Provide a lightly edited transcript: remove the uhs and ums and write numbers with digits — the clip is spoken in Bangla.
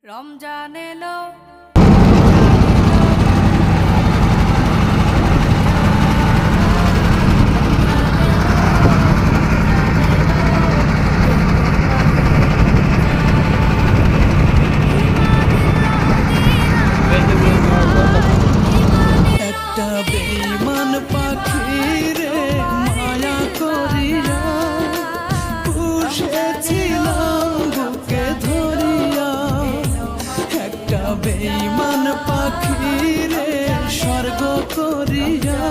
রমজান এলো একটা বেঈমান পাখি রে মায়া করিয়া পুষেছিলাম বুকে ধরিয়া। একটা বেঈমান পাখি রে স্বর্গ করিয়া